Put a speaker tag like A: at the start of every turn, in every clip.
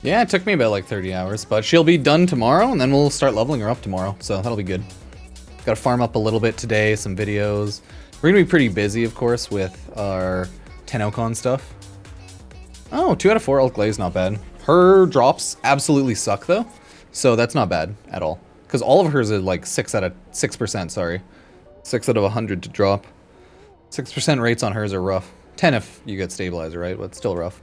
A: Yeah, it took me about like 30 hours, but she'll be done tomorrow, and then we'll start leveling her up tomorrow, so that'll be good. Gotta farm up a little bit today, some videos. We're gonna be pretty busy, of course, with our Tenocon stuff. Oh, 2 out of 4 Elk Glaze, not bad. Her drops absolutely suck, though, so that's not bad at all. Because all of hers are like 6%, sorry. 6 out of 100 to drop. 6% rates on hers are rough. 10 if you get Stabilizer, right? But still rough.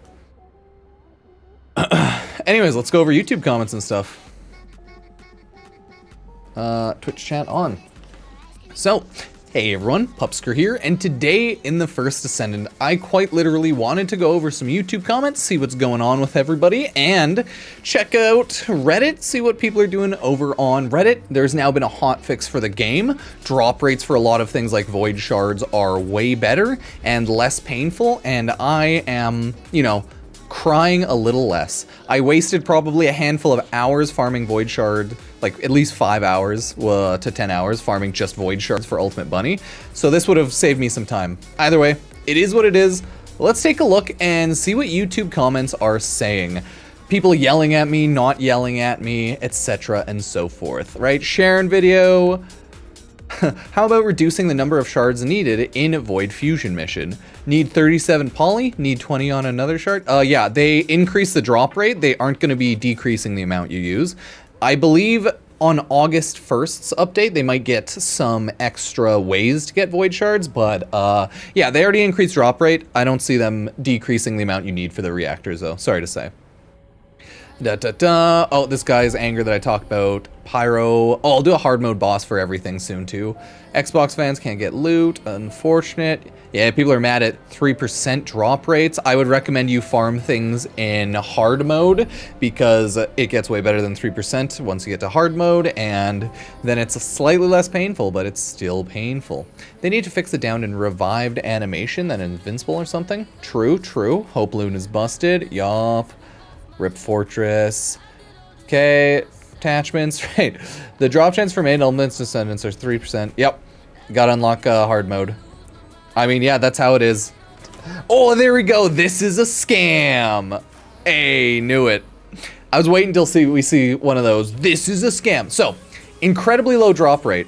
A: Anyways, let's go over YouTube comments and stuff. Twitch chat on. So, hey everyone, Pupsker here, and today in the first Descendant, I quite literally wanted to go over some YouTube comments, see what's going on with everybody, and check out Reddit, see what people are doing over on Reddit. There's now been a hot fix for the game. Drop rates for a lot of things like Void Shards are way better and less painful, and I am, you know, crying a little less. I wasted probably a handful of hours farming Void Shard, like at least 5 hours to 10 hours farming just Void Shards for Ultimate Bunny. So this would have saved me some time. Either way, it is what it is. Let's take a look and see what YouTube comments are saying. People yelling at me, not yelling at me, etc. and so forth, right? Sharing video. How about reducing the number of shards needed in Void Fusion mission? Need 37 poly, need 20 on another shard? Yeah, they increase the drop rate. They aren't going to be decreasing the amount you use. I believe on August 1st's update, they might get some extra ways to get Void Shards, but yeah, they already increased drop rate. I don't see them decreasing the amount you need for the reactors, though. Sorry to say. Oh, this guy's anger that I talked about. Pyro. Oh, I'll do a hard mode boss for everything soon, too. Xbox fans can't get loot. Unfortunate. Yeah, people are mad at 3% drop rates. I would recommend you farm things in hard mode because it gets way better than 3% once you get to hard mode, and then it's slightly less painful, but it's still painful. They need to fix the downed and revived animation, then Invincible or something. True, true. Hope Loon is busted. Yup. Rip Fortress. Okay, attachments, right. The drop chance for main elements Descendants are 3%. Yep, gotta unlock hard mode. I mean, yeah, that's how it is. Oh, there we go. This is a scam. Hey, knew it. I was waiting until we see one of those. This is a scam. So, incredibly low drop rate.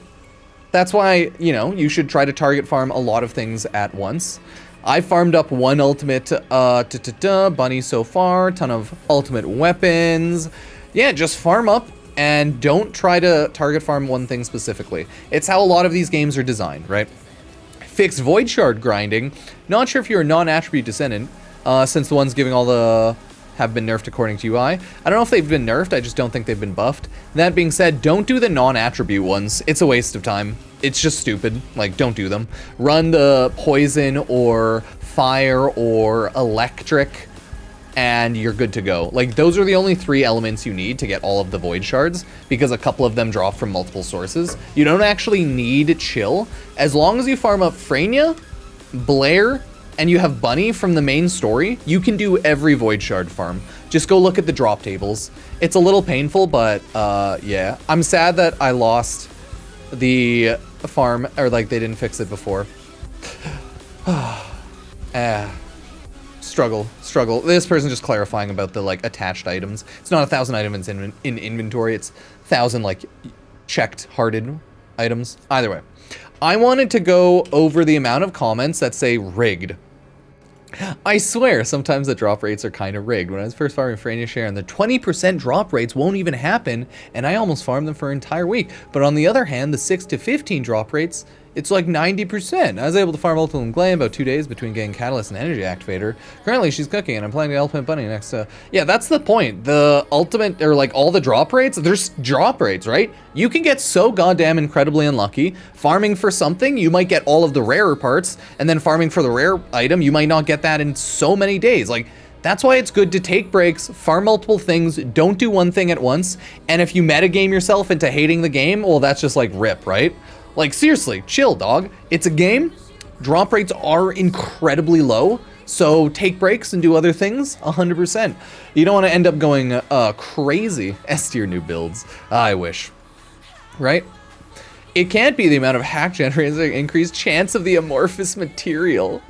A: That's why, you know, you should try to target farm a lot of things at once. I farmed up one ultimate bunny so far, ton of ultimate weapons. Yeah, just farm up and don't try to target farm one thing specifically. It's how a lot of these games are designed, right? Fixed Void Shard grinding. Not sure if you're a non-attribute Descendant, since the ones giving all the have been nerfed according to UI. I don't know if they've been nerfed, I just don't think they've been buffed. That being said, don't do the non-attribute ones. It's a waste of time. It's just stupid. Like, don't do them. Run the poison or fire or electric, and you're good to go. Like, those are the only 3 elements you need to get all of the Void Shards, because a couple of them drop from multiple sources. You don't actually need Chill. As long as you farm up Frania, Blair, and you have Bunny from the main story, you can do every Void Shard farm. Just go look at the drop tables. It's a little painful, but yeah. I'm sad that I lost the farm, or like they didn't fix it before. Struggle. This person just clarifying about the like attached items. It's not 1,000 items in inventory, it's 1,000 like checked hearted items. Either way, I wanted to go over the amount of comments that say rigged. I swear, sometimes the drop rates are kind of rigged. When I was first farming Frania Share, and the 20% drop rates won't even happen, and I almost farmed them for an entire week. But on the other hand, the 6 to 15 drop rates, it's like 90%. I was able to farm Ultimate Glay in about 2 days between getting Catalyst and Energy Activator. Currently, she's cooking, and I'm playing the Ultimate Bunny next to... Yeah, that's the point. The ultimate, or like all the drop rates, there's drop rates, right? You can get so goddamn incredibly unlucky. Farming for something, you might get all of the rarer parts, and then farming for the rare item, you might not get that in so many days. Like, that's why it's good to take breaks, farm multiple things, don't do one thing at once, and if you metagame yourself into hating the game, well, that's just like rip, right? Like, seriously, chill, dog. It's a game. Drop rates are incredibly low, so take breaks and do other things 100%. You don't want to end up going crazy S tier new builds. I wish. Right? It can't be the amount of hack generators that increased chance of the amorphous material.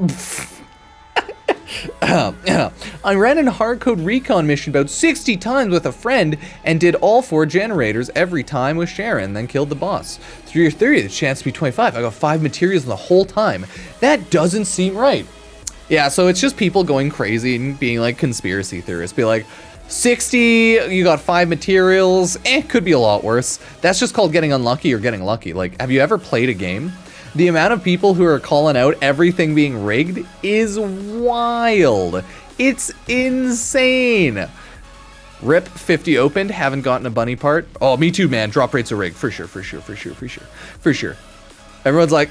A: I ran a hardcode recon mission about 60 times with a friend and did all 4 generators every time with Sharon, then killed the boss. Through your theory, the chance to be 25. I got 5 materials in the whole time. That doesn't seem right. Yeah, so it's just people going crazy and being like conspiracy theorists. Be like, 60, you got 5 materials, could be a lot worse. That's just called getting unlucky or getting lucky. Like, have you ever played a game? The amount of people who are calling out everything being rigged is wild. It's insane. Rip 50 opened, haven't gotten a bunny part. Oh, me too, man. Drop rates are rigged. For sure, for sure, for sure, for sure, for sure. Everyone's like,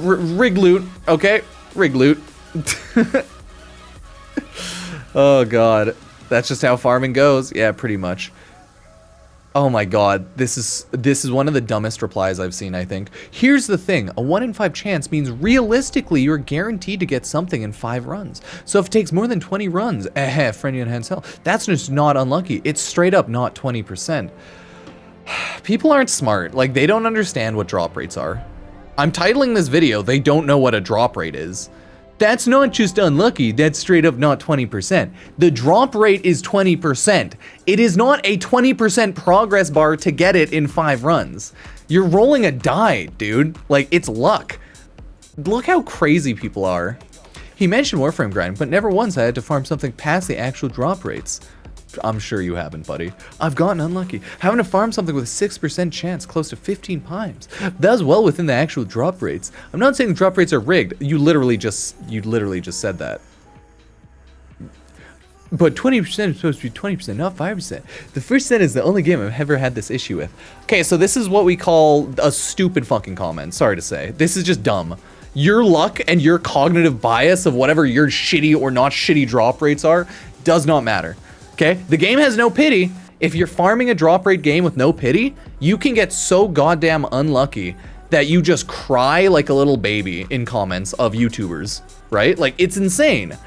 A: rig loot. Okay, rig loot. Oh, God. That's just how farming goes. Yeah, pretty much. Oh my god, this is one of the dumbest replies I've seen, I think. Here's the thing, a 1 in 5 chance means realistically you're guaranteed to get something in 5 runs. So if it takes more than 20 runs, friendly enhanced hell, that's just not unlucky. It's straight up not 20%. People aren't smart, like they don't understand what drop rates are. I'm titling this video, they don't know what a drop rate is. That's not just unlucky, that's straight up not 20%. The drop rate is 20%. It is not a 20% progress bar to get it in 5 runs. You're rolling a die, dude. Like, it's luck. Look how crazy people are. He mentioned Warframe grind, but never once I had to farm something past the actual drop rates. I'm sure you haven't, buddy. I've gotten unlucky. Having to farm something with a 6% chance close to 15 times. That was well within the actual drop rates. I'm not saying the drop rates are rigged. You literally just said that. But 20% is supposed to be 20%, not 5%. The first set is the only game I've ever had this issue with. Okay, so this is what we call a stupid fucking comment. Sorry to say. This is just dumb. Your luck and your cognitive bias of whatever your shitty or not shitty drop rates are does not matter. Okay, the game has no pity. If you're farming a drop rate game with no pity, you can get so goddamn unlucky that you just cry like a little baby in comments of YouTubers, right? Like, it's insane.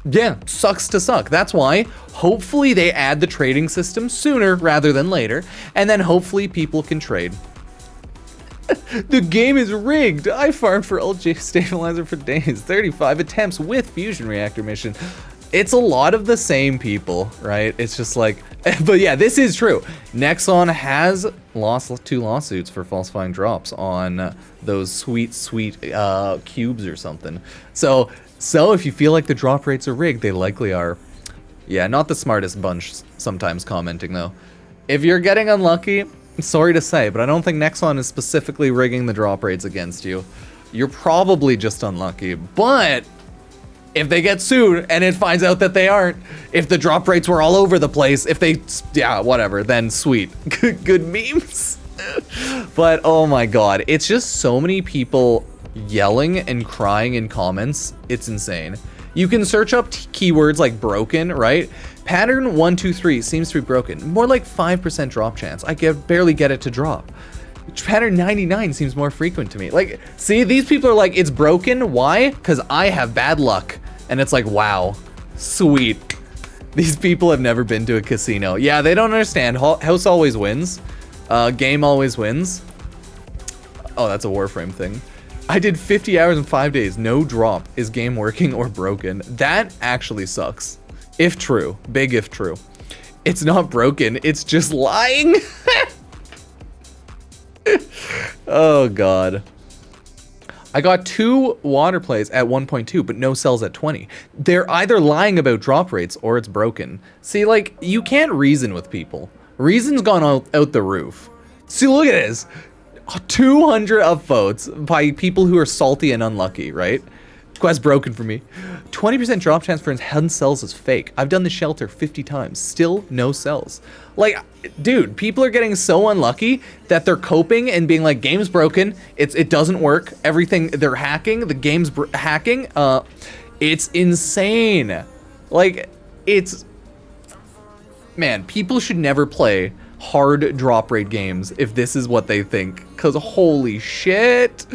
A: Yeah, sucks to suck. That's why hopefully they add the trading system sooner rather than later, and then hopefully people can trade. The game is rigged. I farmed for LJ stabilizer for days, 35 attempts with fusion reactor mission. It's a lot of the same people, right? It's just like, but yeah, this is true. Nexon has lost 2 lawsuits for falsifying drops on those sweet cubes or something. So if you feel like the drop rates are rigged, they likely are. Yeah, not the smartest bunch sometimes commenting though. If you're getting unlucky, sorry to say, but I don't think Nexon is specifically rigging the drop rates against you. You're probably just unlucky, but if they get sued and it finds out that they aren't, if the drop rates were all over the place, if they, yeah, whatever, then sweet. Good memes. But oh my god, it's just so many people yelling and crying in comments. It's insane. You can search up keywords like broken, right? Pattern 123 seems to be broken. More like 5% drop chance. I barely get it to drop. Pattern 99 seems more frequent to me. Like, see, these people are like, it's broken. Why? Because I have bad luck. And it's like, wow, sweet. These people have never been to a casino. Yeah, they don't understand. House always wins. Game always wins. Oh, that's a Warframe thing. I did 50 hours in 5 days. No drop. Is game working or broken? That actually sucks. If true. Big if true. It's not broken. It's just lying. Oh god. I got 2 water plays at 1.2 but no cells at 20. They're either lying about drop rates or it's broken. See, like, you can't reason with people. Reason's gone out the roof. See, look at this. 200 upvotes by people who are salty and unlucky, right? Quest broken for me. 20% drop chance for 10 cells is fake. I've done the shelter 50 times. Still no cells. Like, dude, people are getting so unlucky that they're coping and being like, game's broken. It doesn't work. Everything, they're hacking. The game's hacking. It's insane. Like, it's... Man, people should never play hard drop rate games if this is what they think. Because holy shit.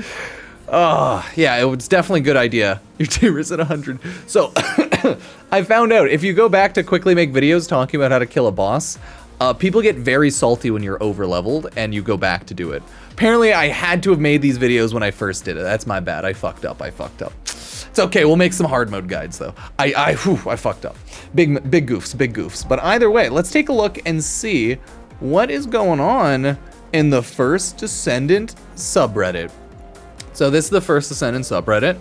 A: Yeah, it was definitely a good idea. Your timer's at 100. So, I found out, if you go back to quickly make videos talking about how to kill a boss, people get very salty when you're over-leveled, and you go back to do it. Apparently, I had to have made these videos when I first did it. That's my bad. I fucked up. It's okay, we'll make some hard mode guides though. I fucked up. Big goofs. But either way, let's take a look and see what is going on in the first Descendant subreddit. So this is the first Descendant subreddit.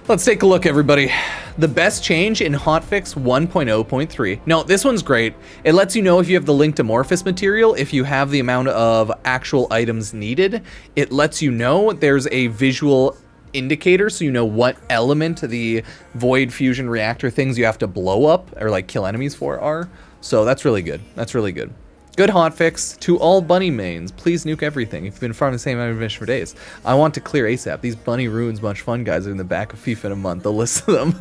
A: Let's take a look, everybody. The best change in hotfix 1.0.3. No, this one's great. It lets you know if you have the linked amorphous material, if you have the amount of actual items needed. It lets you know there's a visual indicator, so you know what element the void fusion reactor things you have to blow up or like kill enemies for are. So that's really good. That's really good. Good hotfix to all bunny mains. Please nuke everything. If you've been farming the same mission for days, I want to clear ASAP. These bunny ruins much fun guys are in the back of FIFA in a month. They'll list them.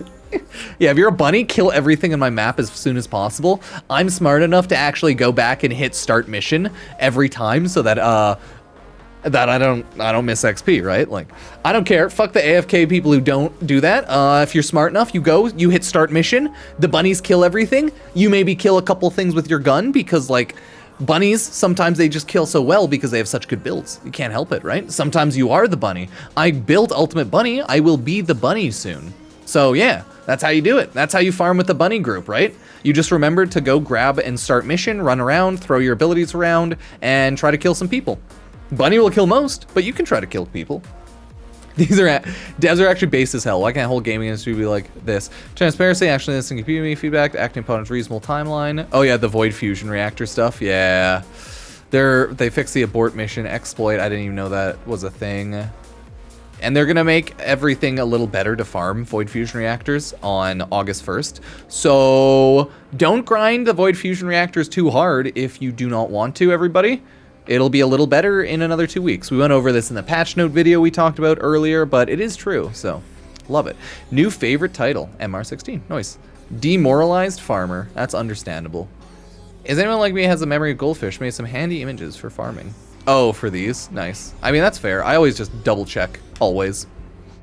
A: Yeah, if you're a bunny, kill everything in my map as soon as possible. I'm smart enough to actually go back and hit start mission every time so that I don't miss XP, right? Like, I don't care. Fuck the AFK people who don't do that. If you're smart enough, you hit start mission. The bunnies kill everything. You maybe kill a couple things with your gun because, like, bunnies, sometimes they just kill so well because they have such good builds. You can't help it, right? Sometimes you are the bunny. I built Ultimate Bunny. I will be the bunny soon. So, yeah, that's how you do it. That's how you farm with the bunny group, right? You just remember to go grab and start mission, run around, throw your abilities around, and try to kill some people. Bunny will kill most, but you can try to kill people. Devs are actually base as hell. Why can't whole gaming industry be like this? Transparency, actually instant computing feedback, acting opponent's reasonable timeline. Oh yeah, the void fusion reactor stuff. Yeah, they fixed the abort mission exploit. I didn't even know that was a thing. And they're gonna make everything a little better to farm void fusion reactors on August 1st. So don't grind the void fusion reactors too hard if you do not want to, everybody. It'll be a little better in another 2 weeks. We went over this in the patch note video we talked about earlier, but it is true, so love it. New favorite title, MR16, nice. Demoralized farmer, that's understandable. Is anyone like me has a memory of goldfish? Made some handy images for farming. Oh, for these, nice. I mean, that's fair. I always just double check, always.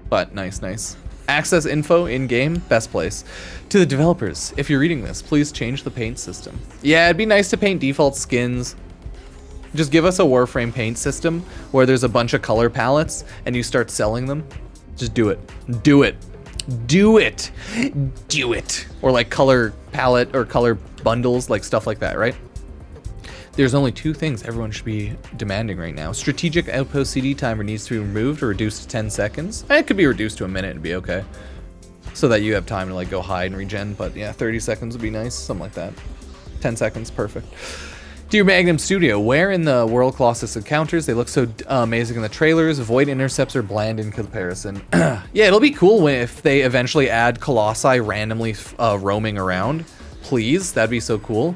A: But nice. Access info in-game, best place. To the developers, if you're reading this, please change the paint system. Yeah, it'd be nice to paint default skins. Just give us a Warframe paint system where there's a bunch of color palettes and you start selling them. Just do it. Do it. Do it. Do it. Or like color palette or color bundles, like stuff like that, right? There's only 2 things everyone should be demanding right now. Strategic outpost CD timer needs to be removed or reduced to 10 seconds. It could be reduced to a minute and be okay. So that you have time to like go hide and regen, but yeah, 30 seconds would be nice, something like that. 10 seconds, perfect. Dear Magnum Studio, where in the World Colossus encounters? They look so amazing in the trailers. Void intercepts are bland in comparison. Yeah, it'll be cool if they eventually add Colossi randomly roaming around. Please, that'd be so cool.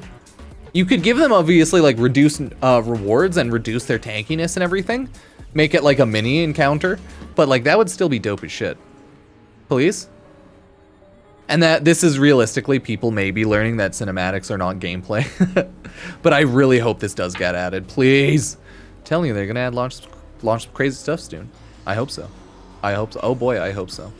A: You could give them obviously like reduced rewards and reduce their tankiness and everything. Make it like a mini encounter, but like that would still be dope as shit. Please? And that this is realistically people may be learning that cinematics are not gameplay. But I really hope this does get added. Please. I'm telling you, they're gonna launch some crazy stuff soon. I hope so. I hope so. Oh boy, I hope so.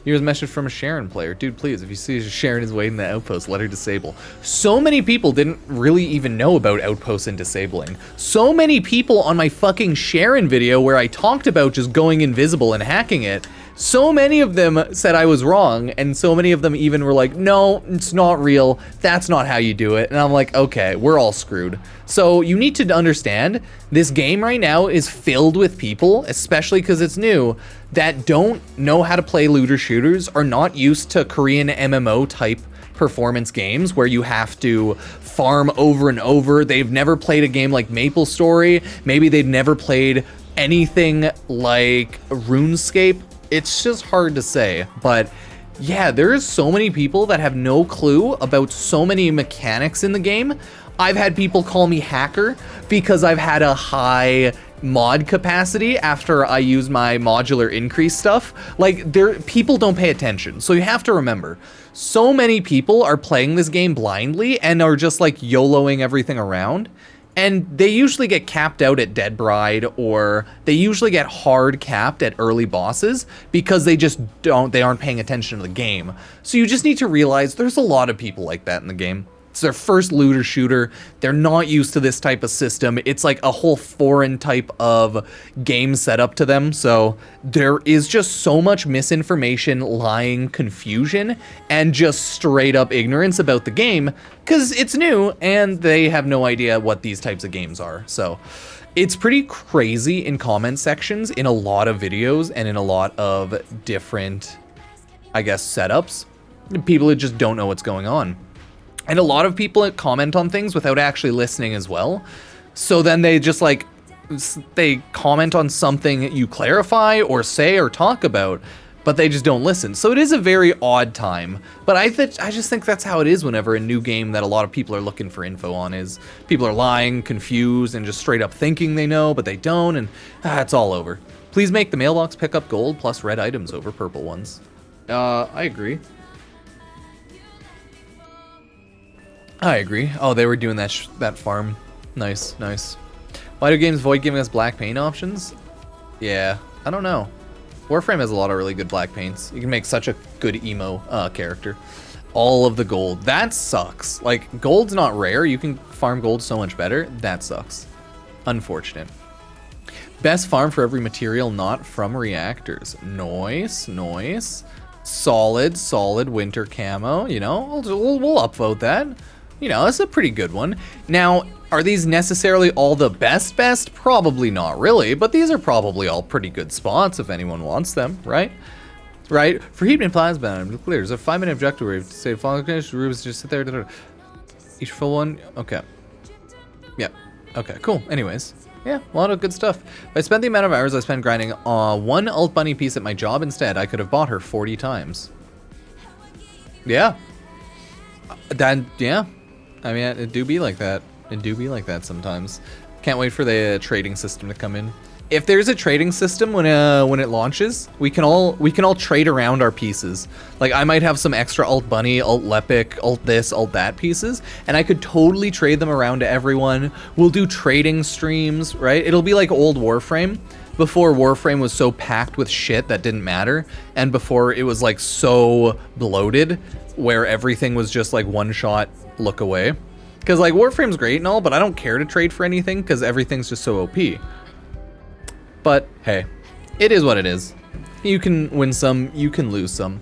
A: Here's a message from a Sharon player. Dude, please, if you see Sharon is waiting in the outpost, let her disable. So many people didn't really even know about outposts and disabling. So many people on my fucking Sharon video where I talked about just going invisible and hacking it, so many of them said I was wrong, and so many of them even were like, no, it's not real, that's not how you do it. And I'm like, okay, we're all screwed. So you need to understand, this game right now is filled with people, especially because it's new, that don't know how to play looter shooters, are not used to Korean MMO type performance games where you have to farm over and over. They've never played a game like MapleStory. Maybe they've never played anything like RuneScape. It's just hard to say, but yeah, there's so many people that have no clue about so many mechanics in the game. I've had people call me hacker because I've had a high mod capacity after I use my modular increase stuff. Like, people don't pay attention. So you have to remember, so many people are playing this game blindly and are just like YOLOing everything around. And they usually get capped out at Dead Bride, or they usually get hard capped at early bosses because they aren't paying attention to the game. So you just need to realize there's a lot of people like that in the game. It's their first looter shooter. They're not used to this type of system. It's like a whole foreign type of game setup to them. So there is just so much misinformation, lying, confusion, and just straight up ignorance about the game because it's new and they have no idea what these types of games are. So it's pretty crazy in comment sections in a lot of videos and in a lot of different, I guess, setups. People just don't know what's going on. And a lot of people comment on things without actually listening as well. So then they just like, they comment on something you clarify or say or talk about, but they just don't listen. So it is a very odd time. But I just think that's how it is whenever a new game that a lot of people are looking for info on is. People are lying, confused, and just straight up thinking they know, but they don't, and it's all over. Please make the mailbox pick up gold plus red items over purple ones. I agree. I agree. Oh, they were doing that farm. Nice, nice. Why do games avoid giving us black paint options? Yeah, I don't know. Warframe has a lot of really good black paints. You can make such a good emo character. All of the gold. That sucks. Like, gold's not rare. You can farm gold so much better. That sucks. Unfortunate. Best farm for every material not from reactors. Nice, nice. Solid winter camo. You know, we'll upvote that. You know, that's a pretty good one. Now, are these necessarily all the best? Probably not really, but these are probably all pretty good spots if anyone wants them, right? Right? For heat and plasma, nuclear, there's a 5-minute objective where you say, rooms just sit there. Each full one? Okay. Yeah. Okay, cool. Anyways. Yeah, a lot of good stuff. If I spent the amount of hours I spent grinding one alt bunny piece at my job instead, I could have bought her 40 times. Yeah. Yeah. I mean, it do be like that. It do be like that sometimes. Can't wait for the trading system to come in. If there's a trading system when it launches, we can all trade around our pieces. Like I might have some extra alt bunny, alt lepic, alt this, alt that pieces, and I could totally trade them around to everyone. We'll do trading streams, right? It'll be like old Warframe. Before Warframe was so packed with shit that didn't matter, and before it was like so bloated where everything was just like one shot look away. Because like Warframe's great and all, but I don't care to trade for anything because everything's just so OP. But hey, it is what it is. You can win some, you can lose some,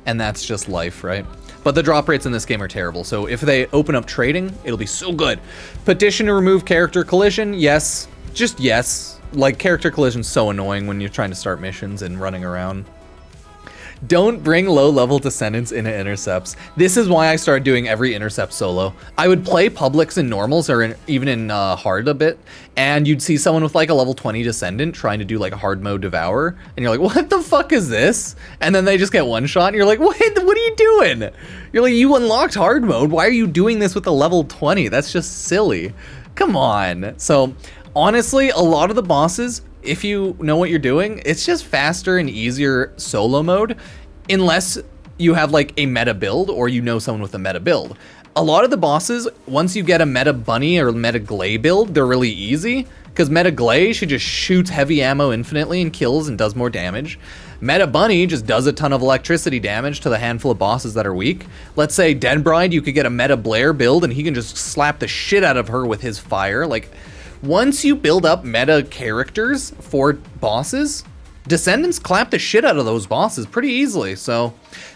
A: and that's just life, right? But the drop rates in this game are terrible, so if they open up trading, it'll be so good. Petition to remove character collision, yes, just yes. Like character collision's so annoying when you're trying to start missions and running around. Don't bring low-level Descendants into intercepts. This is why I started doing every intercept solo. I would play publics and normals, or even in hard a bit, and you'd see someone with like a level 20 Descendant trying to do like a hard mode Devourer, and you're like, what the fuck is this? And then they just get one shot, and you're like, what are you doing? You're like, you unlocked hard mode. Why are you doing this with a level 20? That's just silly. Come on. So honestly, a lot of the bosses, if you know what you're doing, it's just faster and easier solo mode, unless you have like a meta build or you know someone with a meta build. A lot of the bosses, once you get a meta bunny or meta glay build, they're really easy, because meta glay, she just shoots heavy ammo infinitely and kills and does more damage. Meta bunny just does a ton of electricity damage to the handful of bosses that are weak. Let's say Dead Bride, you could get a meta Blair build and he can just slap the shit out of her with his fire. Like, once you build up meta characters for bosses, Descendants clap the shit out of those bosses pretty easily. So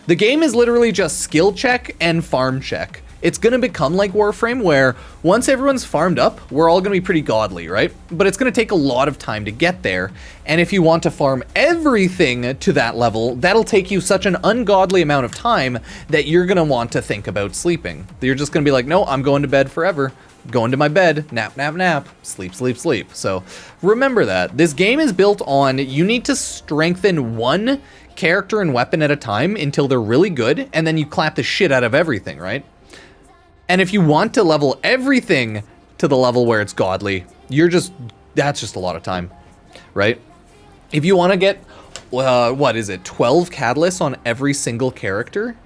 A: the game is literally just skill check and farm check. It's gonna become like Warframe, where once everyone's farmed up, we're all gonna be pretty godly, right? But it's gonna take a lot of time to get there. And if you want to farm everything to that level, that'll take you such an ungodly amount of time that you're gonna want to think about sleeping. You're just gonna be like, no, I'm going to bed forever. Going to my bed, nap, nap, nap, sleep, sleep, sleep. So remember that. This game is built on, you need to strengthen one character and weapon at a time until they're really good, and then you clap the shit out of everything, right? And if you want to level everything to the level where it's godly, that's just a lot of time, right? If you want to get, what is it, 12 catalysts on every single character,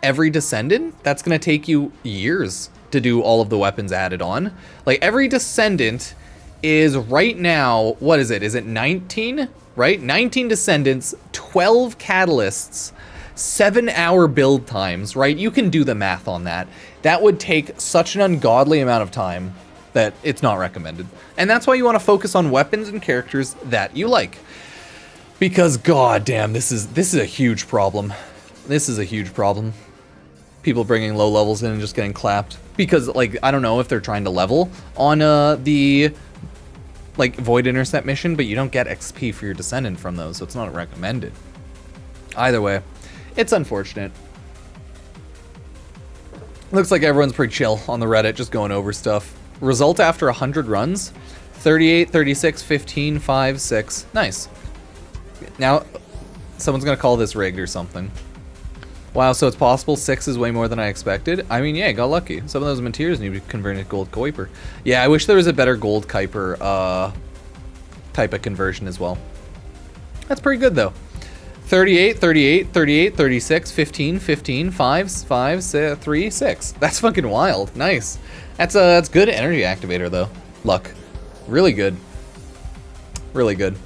A: every Descendant, that's going to take you years to do all of the weapons added on. Like every Descendant is right now, what is it? Is it 19, right? 19 Descendants, 12 catalysts, 7-hour build times, right? You can do the math on that. that would take such an ungodly amount of time that it's not recommended. And that's why you want to focus on weapons and characters that you like. Because god damn, this is a huge problem. This is a huge problem. People bringing low levels in and just getting clapped. Because, like, I don't know if they're trying to level on the, like, Void Intercept mission, but you don't get XP for your Descendant from those, so it's not recommended. Either way, it's unfortunate. Looks like everyone's pretty chill on the Reddit, just going over stuff. Result after 100 runs, 38, 36, 15, 5, 6. Nice. Now, someone's gonna call this rigged or something. Wow, so it's possible 6 is way more than I expected? I mean, yeah, got lucky. Some of those materials need to be converted to gold Kuiper. Yeah, I wish there was a better gold Kuiper type of conversion as well. That's pretty good, though. 38, 38, 38, 36, 15, 15, 5, 5, 3, 6. That's fucking wild. Nice. That's good energy activator, though. Luck. Really good. Really good.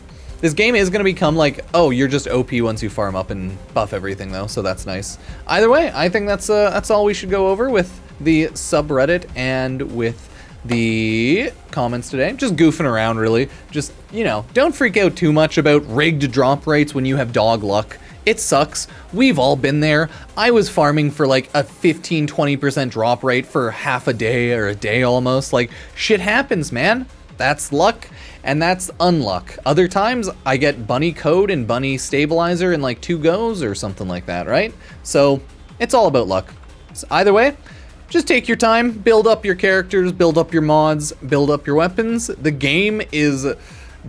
A: This game is going to become like, oh, you're just OP once you farm up and buff everything, though, so that's nice. Either way, I think that's all we should go over with the subreddit and with the comments today. Just goofing around, really. Just, you know, don't freak out too much about rigged drop rates when you have dog luck. It sucks. We've all been there. I was farming for like a 15-20% drop rate for half a day or a day almost. Like, shit happens, man. That's luck, and that's unluck. Other times, I get bunny code and bunny stabilizer in like 2 goes or something like that, right? So, it's all about luck. So either way, just take your time, build up your characters, build up your mods, build up your weapons. The game is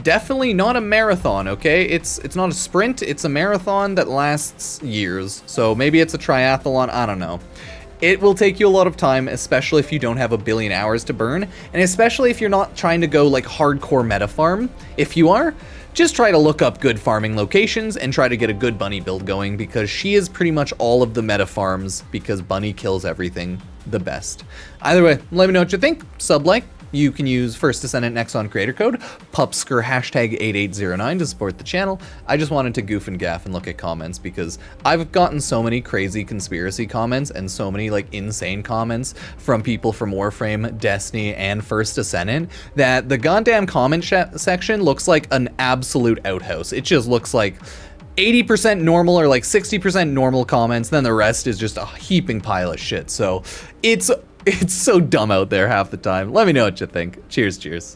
A: definitely not a marathon, okay? It's not a sprint, it's a marathon that lasts years. So maybe it's a triathlon, I don't know. It will take you a lot of time, especially if you don't have a billion hours to burn, and especially if you're not trying to go like hardcore meta farm. If you are, just try to look up good farming locations and try to get a good bunny build going, because she is pretty much all of the meta farms, because bunny kills everything the best. Either way, let me know what you think. Sub like. You can use First Descendant Nexon creator code Pupsker #8809 to support the channel. I just wanted to goof and gaff and look at comments because I've gotten so many crazy conspiracy comments and so many like insane comments from people from Warframe, Destiny, and First Descendant that the goddamn comment section looks like an absolute outhouse. It just looks like 80% normal or like 60% normal comments, then the rest is just a heaping pile of shit. So it's so dumb out there half the time. Let me know what you think. Cheers, cheers.